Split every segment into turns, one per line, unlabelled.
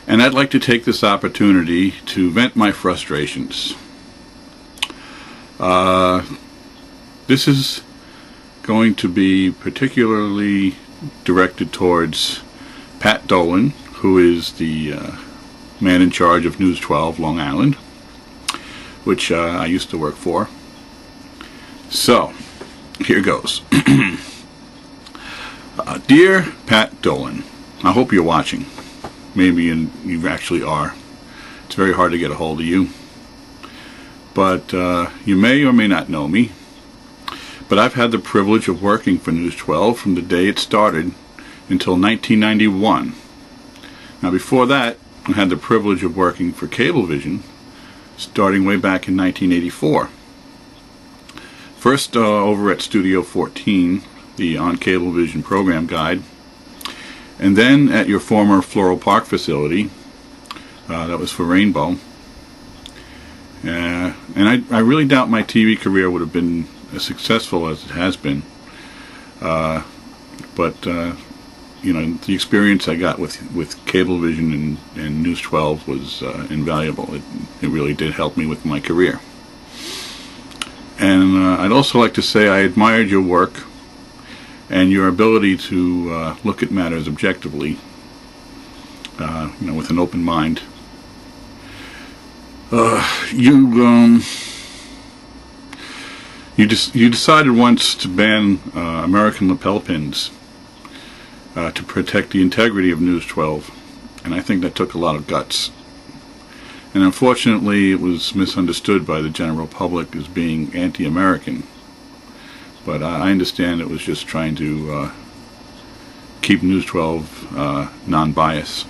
and I'd like to take this opportunity to vent my frustrations. This is going to be particularly directed towards Pat Dolan, who is the man in charge of News 12 Long Island, which I used to work for. So, here goes. Dear Pat Dolan, I hope you're watching. Maybe you actually are. It's very hard to get a hold of you. But you may or may not know me. But I've had the privilege of working for News 12 from the day it started until 1991. Now before that, I had the privilege of working for Cablevision starting way back in 1984. First over at Studio 14, the On Cablevision program guide, and then at your former Floral Park facility, that was for Rainbow. And I really doubt my TV career would have been as successful as it has been. But you know, the experience I got with Cablevision and News 12 was invaluable. It really did help me with my career. And I'd also like to say I admired your work and your ability to look at matters objectively, you know, with an open mind. You decided once to ban American lapel pins to protect the integrity of News 12, and I think that took a lot of guts. And unfortunately, it was misunderstood by the general public as being anti-American. But I understand it was just trying to keep News 12 non-biased,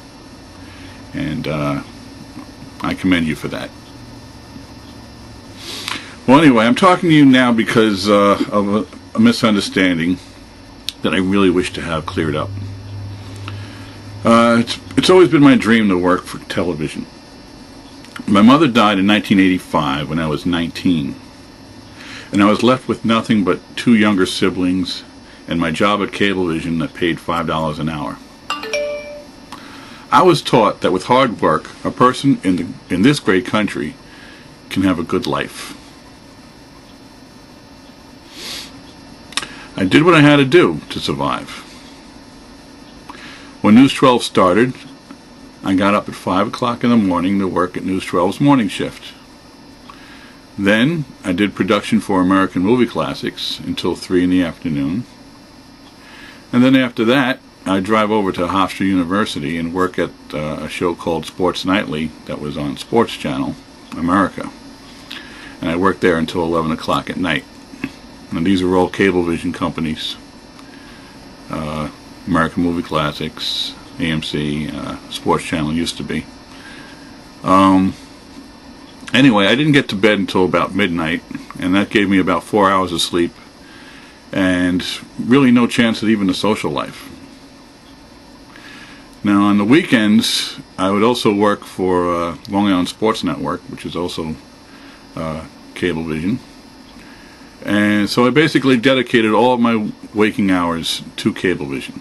and I commend you for that. Well, anyway, I'm talking to you now because of a misunderstanding that I really wish to have cleared up. It's always been my dream to work for television. My mother died in 1985 when I was 19, and I was left with nothing but two younger siblings and my job at Cablevision that paid $5 an hour. I was taught that with hard work, a person in this great country can have a good life. I did what I had to do to survive. When News 12 started, I got up at 5 o'clock in the morning to work at News 12's morning shift. Then I did production for American Movie Classics until 3 in the afternoon. And then after that, I'd drive over to Hofstra University and work at a show called Sports Nightly that was on Sports Channel, America. And I worked there until 11 o'clock at night. And these are all Cablevision companies. American Movie Classics, AMC, Sports Channel used to be. Anyway, I didn't get to bed until about midnight, and that gave me about 4 hours of sleep, and really no chance at even a social life. Now, on the weekends, I would also work for Long Island Sports Network, which is also Cablevision. And so I basically dedicated all of my waking hours to Cablevision.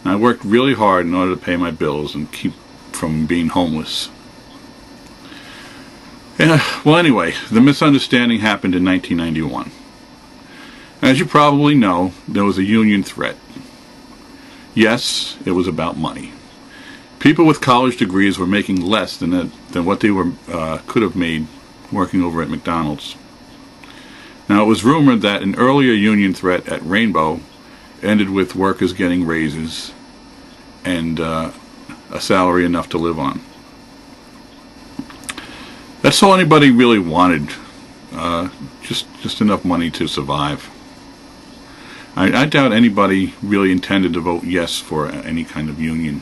And I worked really hard in order to pay my bills and keep from being homeless. Yeah, well, anyway, the misunderstanding happened in 1991. As you probably know, there was a union threat. Yes, it was about money. People with college degrees were making less than what they could have made working over at McDonald's. Now, it was rumored that an earlier union threat at Rainbow ended with workers getting raises and a salary enough to live on. That's all anybody really wanted, just enough money to survive. I doubt anybody really intended to vote yes for any kind of union.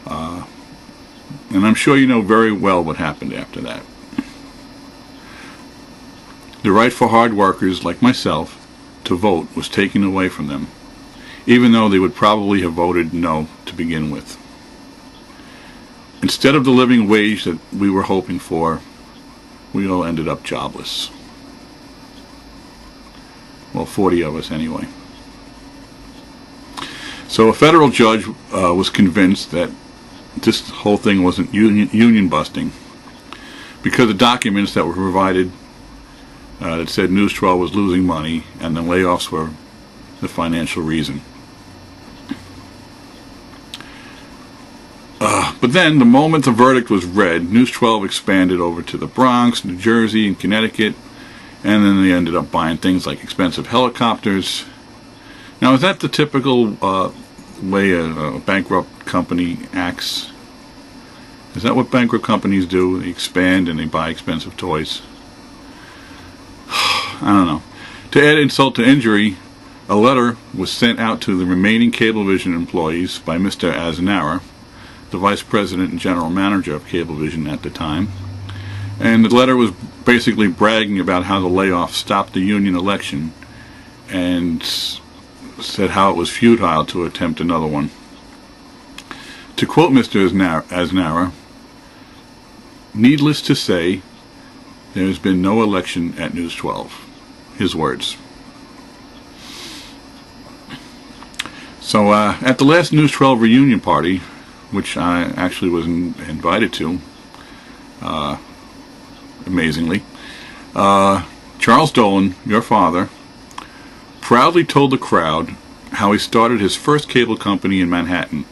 And I'm sure you know very well what happened after that. The right for hard workers like myself to vote was taken away from them, even though they would probably have voted no to begin with. Instead of the living wage that we were hoping for, we all ended up jobless. Well, 40 of us anyway. So a federal judge was convinced that this whole thing wasn't union busting, because the documents that were provided that said News 12 was losing money and the layoffs were the financial reason. But then, the moment the verdict was read, News 12 expanded over to the Bronx, New Jersey, and Connecticut, and then they ended up buying things like expensive helicopters. Now, is that the typical way a bankrupt company acts? Is that what bankrupt companies do? They expand and they buy expensive toys? I don't know. To add insult to injury, a letter was sent out to the remaining Cablevision employees by Mr. Aznara, the vice president and general manager of Cablevision at the time. And the letter was basically bragging about how the layoff stopped the union election and said how it was futile to attempt another one. To quote Mr. Aznara, "Needless to say, there has been no election at News 12." His words. So at the last News 12 reunion party, which I actually was invited to, amazingly, Charles Dolan, your father, proudly told the crowd how he started his first cable company in Manhattan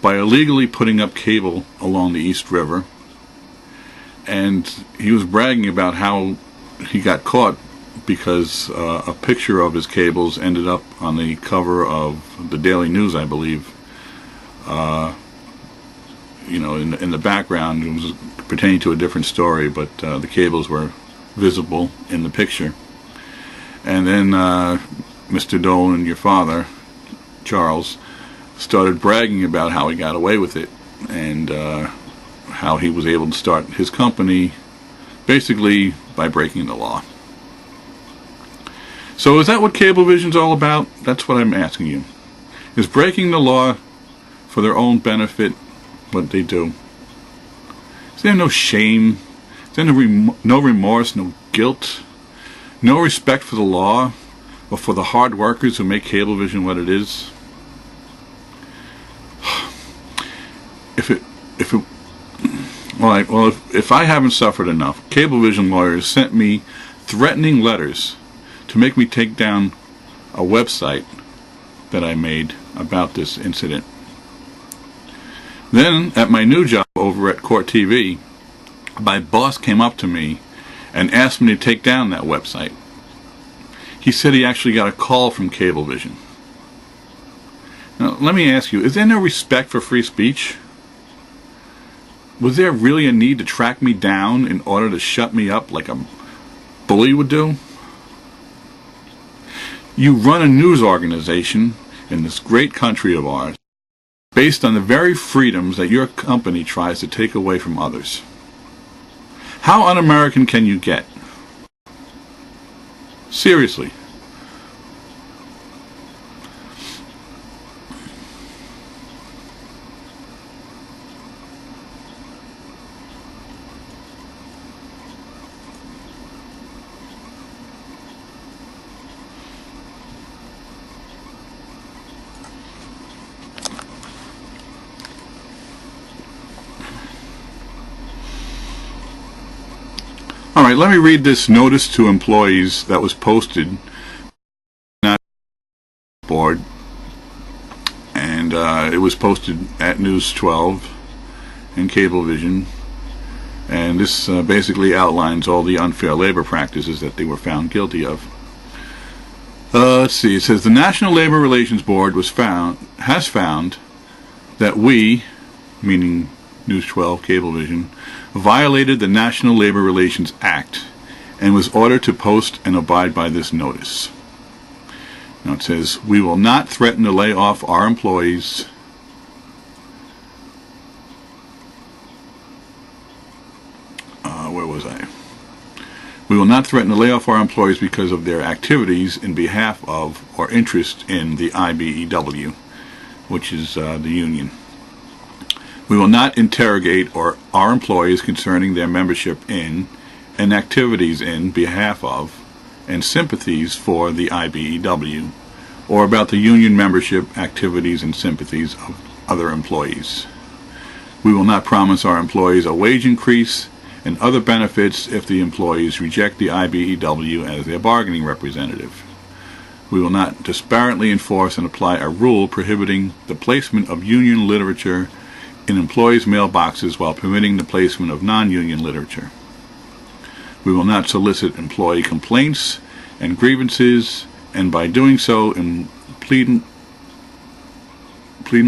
by illegally putting up cable along the East River. And he was bragging about how he got caught because a picture of his cables ended up on the cover of the Daily News, I believe. In the background, it was pertaining to a different story, but the cables were visible in the picture. And then Mr. Dolan, your father, Charles, started bragging about how he got away with it, and how he was able to start his company basically by breaking the law. So is that what Cablevision's all about? That's what I'm asking you. Is breaking the law for their own benefit what they do? Is there no shame? Is there no remorse, no guilt, no respect for the law or for the hard workers who make Cablevision what it is? If I haven't suffered enough, Cablevision lawyers sent me threatening letters to make me take down a website that I made about this incident. Then, at my new job over at Court TV, my boss came up to me and asked me to take down that website. He said he actually got a call from Cablevision. Now, let me ask you, is there no respect for free speech? Was there really a need to track me down in order to shut me up like a bully would do? You run a news organization in this great country of ours based on the very freedoms that your company tries to take away from others. How un-American can you get? Seriously. All right, let me read this notice to employees that was posted on the board, and it was posted at News 12 and Cablevision, and this basically outlines all the unfair labor practices that they were found guilty of. Let's see. It says the National Labor Relations Board has found that we, meaning News 12, Cablevision, violated the National Labor Relations Act and was ordered to post and abide by this notice. Now it says, we will not threaten to lay off our employees We will not threaten to lay off our employees because of their activities in behalf of or interest in the IBEW, which is the union. We will not interrogate our employees concerning their membership in and activities in behalf of and sympathies for the IBEW, or about the union membership, activities, and sympathies of other employees. We will not promise our employees a wage increase and other benefits if the employees reject the IBEW as their bargaining representative. We will not disparately enforce and apply a rule prohibiting the placement of union literature in employees' mailboxes while permitting the placement of non-union literature. We will not solicit employee complaints and grievances, and by doing so, pleadingly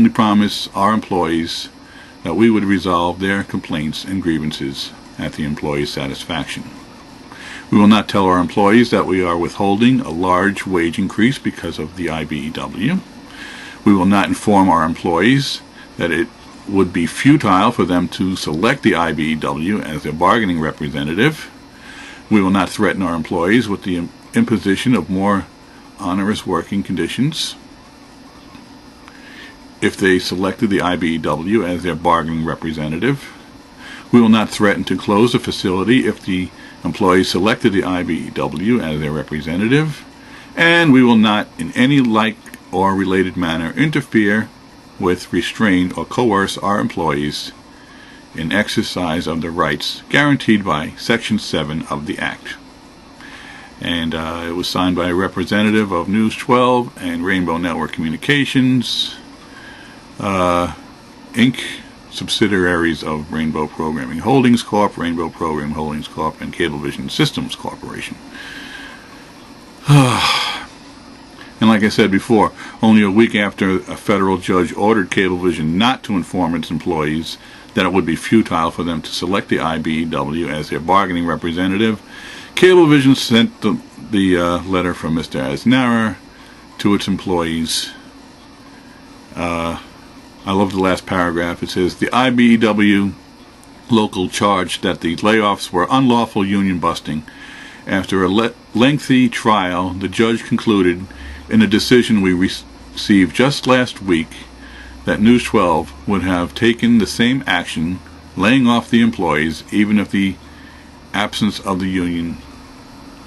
promise our employees that we would resolve their complaints and grievances at the employee's satisfaction. We will not tell our employees that we are withholding a large wage increase because of the IBEW. We will not inform our employees that it would be futile for them to select the IBEW as their bargaining representative. We will not threaten our employees with the imposition of more onerous working conditions if they selected the IBEW as their bargaining representative. We will not threaten to close the facility if the employees selected the IBEW as their representative, and we will not in any like or related manner interfere with, restrain, or coerce our employees in exercise of the rights guaranteed by Section 7 of the Act. And it was signed by a representative of News 12 and Rainbow Network Communications, Inc., subsidiaries of Rainbow Programming Holdings Corp., Rainbow Program Holdings Corp., and Cablevision Systems Corporation. And like I said before, only a week after a federal judge ordered Cablevision not to inform its employees that it would be futile for them to select the IBEW as their bargaining representative, Cablevision sent the letter from Mr. Asnara to its employees. I love the last paragraph. It says, the IBEW local charged that the layoffs were unlawful union busting. After a lengthy trial, the judge concluded in a decision we received just last week that News 12 would have taken the same action, laying off the employees, even if the absence of the union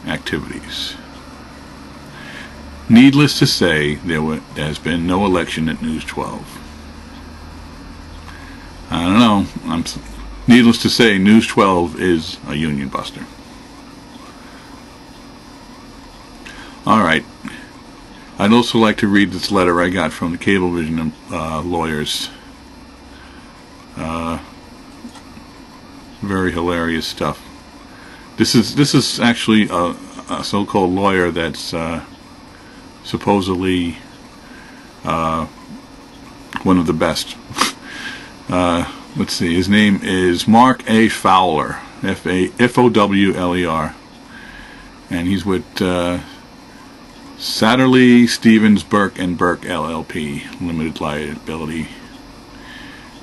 activities. Needless to say, there has been no election at News 12. I don't know. Needless to say, News 12 is a union buster. All right. I'd also like to read this letter I got from the Cablevision lawyers. Very hilarious stuff. This is actually a so-called lawyer that's supposedly one of the best. Let's see. His name is Mark A. Fowler, Fowler, and he's with Satterley, Stevens, Burke and Burke LLP, limited liability.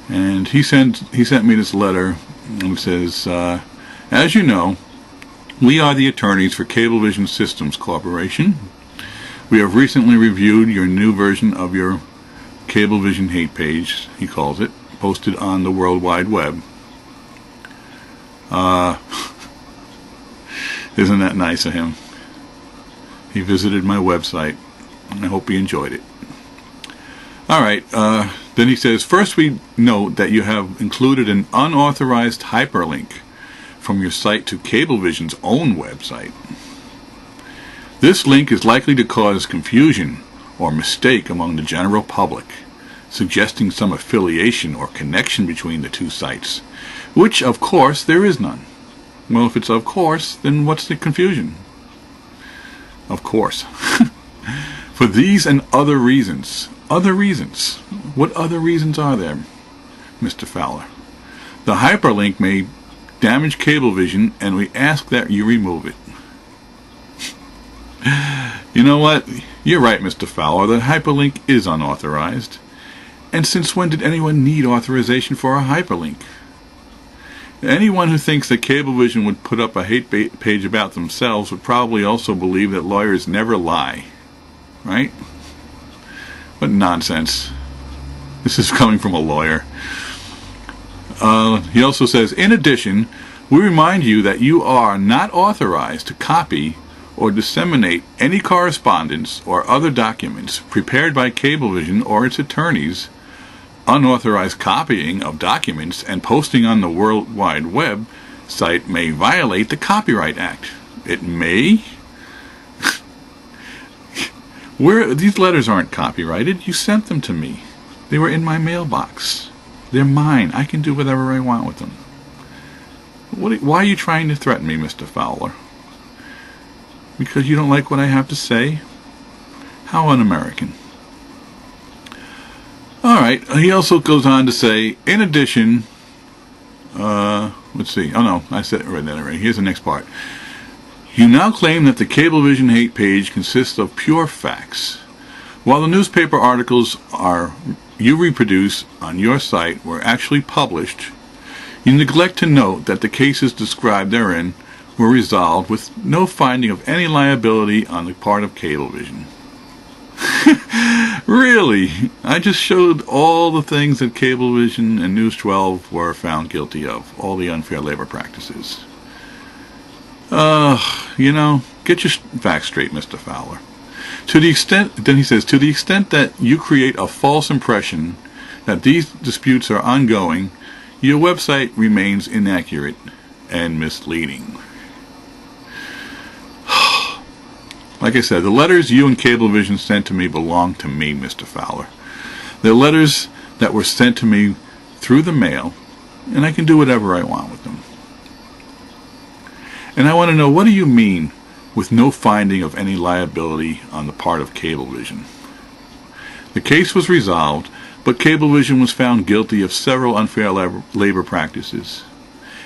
And he sent me this letter, and it says, as you know, we are the attorneys for Cablevision Systems Corporation. We have recently reviewed your new version of your Cablevision hate page, he calls it, posted on the World Wide Web. Isn't that nice of him? He visited my website, and I hope he enjoyed it. Alright, then he says, first we note that you have included an unauthorized hyperlink from your site to Cablevision's own website. This link is likely to cause confusion or mistake among the general public, suggesting some affiliation or connection between the two sites, which, of course, there is none. Well, if it's of course, then what's the confusion? Of course. For these and other reasons. Other reasons. What other reasons are there, Mr. Fowler? The hyperlink may damage Cablevision, and we ask that you remove it. You know what? You're right, Mr. Fowler. The hyperlink is unauthorized. And since when did anyone need authorization for a hyperlink? Anyone who thinks that Cablevision would put up a hate page about themselves would probably also believe that lawyers never lie. Right? What nonsense. This is coming from a lawyer. He also says, in addition, we remind you that you are not authorized to copy or disseminate any correspondence or other documents prepared by Cablevision or its attorneys unauthorized copying of documents and posting on the World Wide Web site may violate the Copyright Act. It may? These letters aren't copyrighted. You sent them to me. They were in my mailbox. They're mine. I can do whatever I want with them. Why are you trying to threaten me, Mr. Fowler? Because you don't like what I have to say? How un-American. Alright, he also goes on to say, in addition, let's see, oh no, I read that already. Here's the next part. You now claim that the Cablevision hate page consists of pure facts. While the newspaper articles you reproduce on your site were actually published, you neglect to note that the cases described therein were resolved with no finding of any liability on the part of Cablevision. Really? I just showed all the things that Cablevision and News 12 were found guilty of, all the unfair labor practices. Get your facts straight, Mr. Fowler. To the extent, then he says, to the extent that you create a false impression that these disputes are ongoing, your website remains inaccurate and misleading. Like I said, the letters you and Cablevision sent to me belong to me, Mr. Fowler. They're letters that were sent to me through the mail, and I can do whatever I want with them. And I want to know, what do you mean with no finding of any liability on the part of Cablevision? The case was resolved, but Cablevision was found guilty of several unfair labor practices,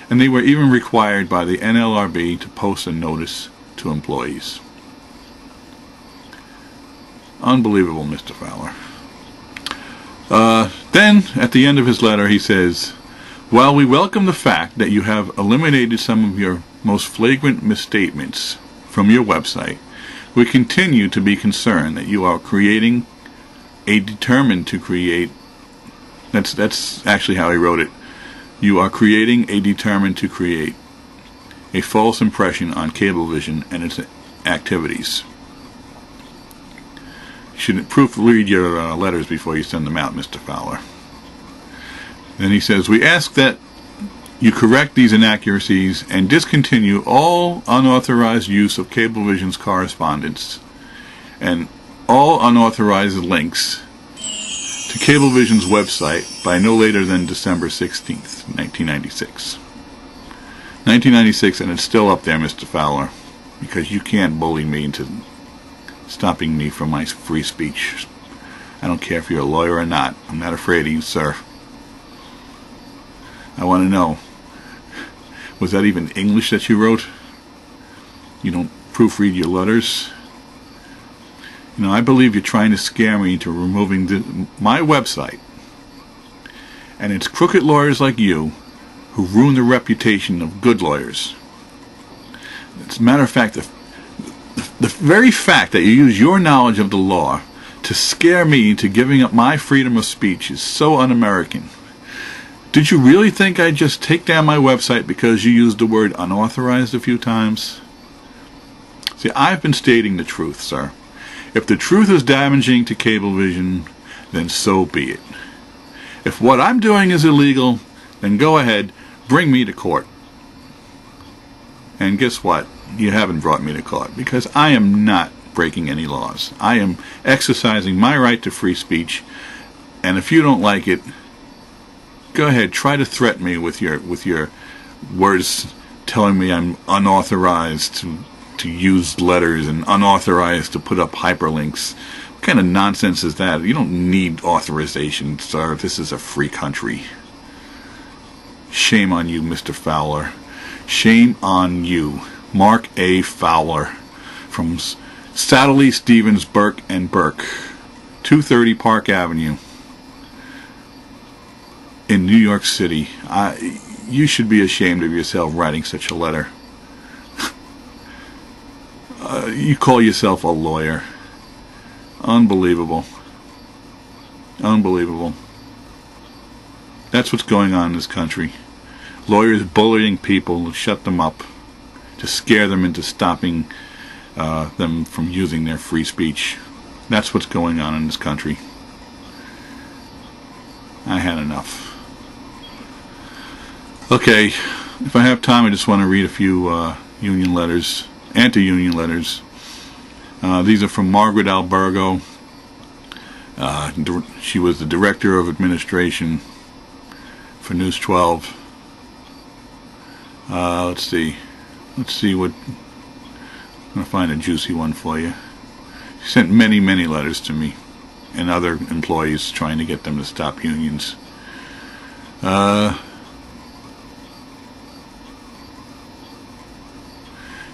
and they were even required by the NLRB to post a notice to employees. Unbelievable, Mr. Fowler. Then, at the end of his letter, he says, while we welcome the fact that you have eliminated some of your most flagrant misstatements from your website, we continue to be concerned that you are creating a determined to create, that's actually how he wrote it, you are creating a determined to create a false impression on Cablevision and its activities. You should proofread your letters before you send them out, Mr. Fowler. Then he says, we ask that you correct these inaccuracies and discontinue all unauthorized use of Cablevision's correspondence and all unauthorized links to Cablevision's website by no later than December 16th, 1996. 1996, and it's still up there, Mr. Fowler, because you can't bully me into stopping me from my free speech. I don't care if you're a lawyer or not. I'm not afraid of you, sir. I want to know, was that even English that you wrote? You don't proofread your letters? I believe you're trying to scare me into removing my website. And it's crooked lawyers like you who ruin the reputation of good lawyers. As a matter of fact, the very fact that you use your knowledge of the law to scare me into giving up my freedom of speech is so un-American. Did you really think I'd just take down my website because you used the word unauthorized a few times? See, I've been stating the truth, sir. If the truth is damaging to Cablevision, then so be it. If what I'm doing is illegal, then go ahead, bring me to court. And guess what? You haven't brought me to court, because I am not breaking any laws. I am exercising my right to free speech, and if you don't like it, go ahead, try to threaten me with your words telling me I'm unauthorized to use letters and unauthorized to put up hyperlinks. What kind of nonsense is that? You don't need authorization, sir. This is a free country. Shame on you, Mr. Fowler. Shame on you. Mark A. Fowler from Satterley, Stevens, Burke and Burke, 230 Park Avenue in New York City. You should be ashamed of yourself writing such a letter. You call yourself a lawyer. Unbelievable. Unbelievable. That's what's going on in this country. Lawyers bullying people to shut them up, to scare them into stopping them from using their free speech. That's what's going on in this country. I had enough. Okay, if I have time, I just want to read a few union letters, anti-union letters. These are from Margaret Albergo. She was the Director of Administration for News 12. Let's see what, I'm going to find a juicy one for you. She sent many letters to me and other employees trying to get them to stop unions.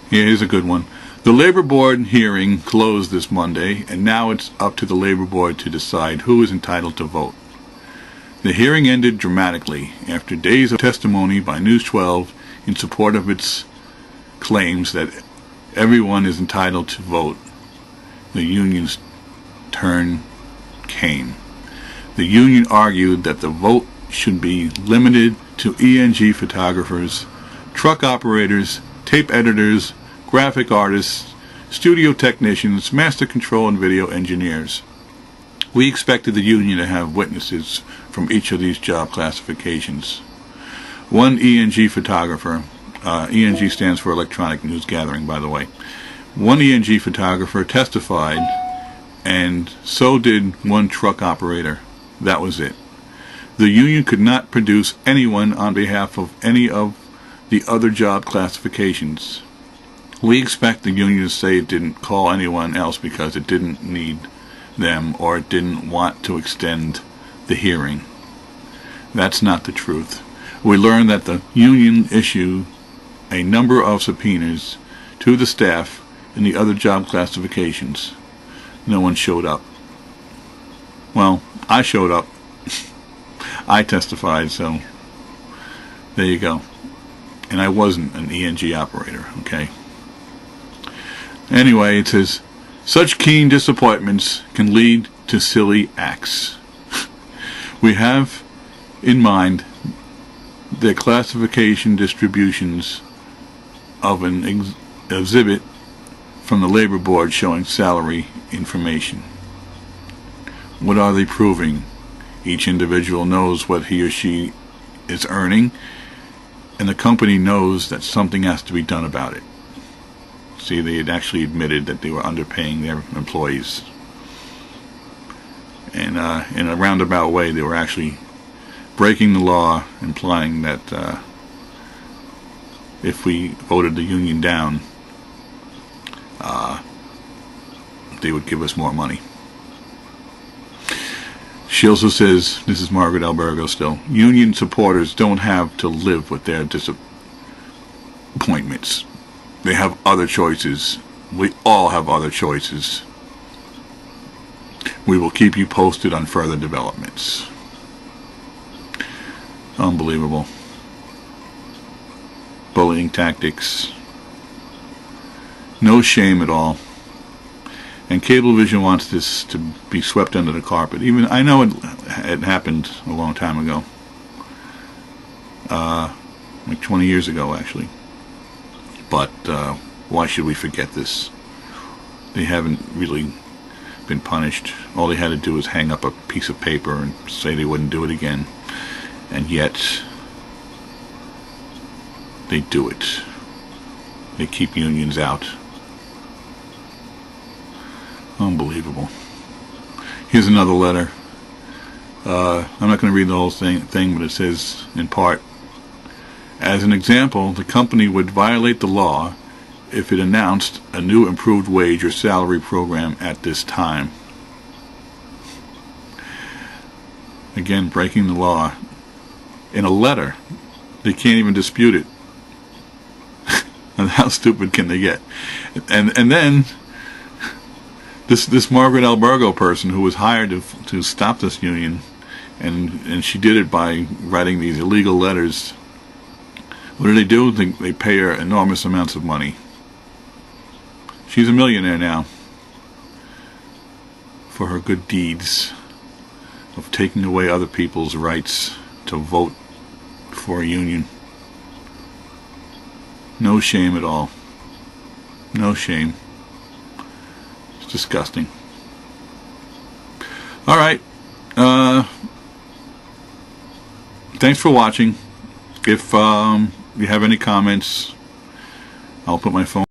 Here's a good one. The Labor Board hearing closed this Monday, and now it's up to the Labor Board to decide who is entitled to vote. The hearing ended dramatically after days of testimony by News 12 in support of its claims that everyone is entitled to vote. The union's turn came. The union argued that the vote should be limited to ENG photographers, truck operators, tape editors, graphic artists, studio technicians, master control and video engineers. We expected the union to have witnesses from each of these job classifications. One ENG photographer, ENG stands for Electronic News Gathering, by the way. One ENG photographer testified, and so did one truck operator. That was it. The union could not produce anyone on behalf of any of the other job classifications. We expect the union to say it didn't call anyone else because it didn't need them or it didn't want to extend the hearing. That's not the truth. We learned that the union issued a number of subpoenas to the staff in the other job classifications. No one showed up. Well, I showed up. I testified, so there you go. And I wasn't an ENG operator, okay? Anyway, it says, such keen disappointments can lead to silly acts. We have in mind the classification distributions of an exhibit from the Labor Board showing salary information. What are they proving? Each individual knows what he or she is earning, and the company knows that something has to be done about it. See, they had actually admitted that they were underpaying their employees. And in a roundabout way, they were actually breaking the law, implying that if we voted the union down, they would give us more money. She also says, this is Margaret Albergo still, union supporters don't have to live with their disappointments. They have other choices. We all have other choices. We will keep you posted on further developments. Unbelievable. Bullying tactics. No shame at all. And Cablevision wants this to be swept under the carpet. Even I know it happened a long time ago. Like 20 years ago, actually. But why should we forget this? They haven't really been punished. All they had to do was hang up a piece of paper and say they wouldn't do it again. And yet, they do it. They keep unions out. Unbelievable. Here's another letter. I'm not going to read the whole thing, but it says, in part, as an example, the company would violate the law if it announced a new improved wage or salary program at this time. Again, breaking the law. In a letter, they can't even dispute it. And how stupid can they get? And then this Margaret Albergo person who was hired to stop this union, and she did it by writing these illegal letters. What do? They pay her enormous amounts of money. She's a millionaire now for her good deeds of taking away other people's rights to vote for a union. No shame at all. No shame. It's disgusting. Alright. thanks for watching. If you have any comments, I'll put my phone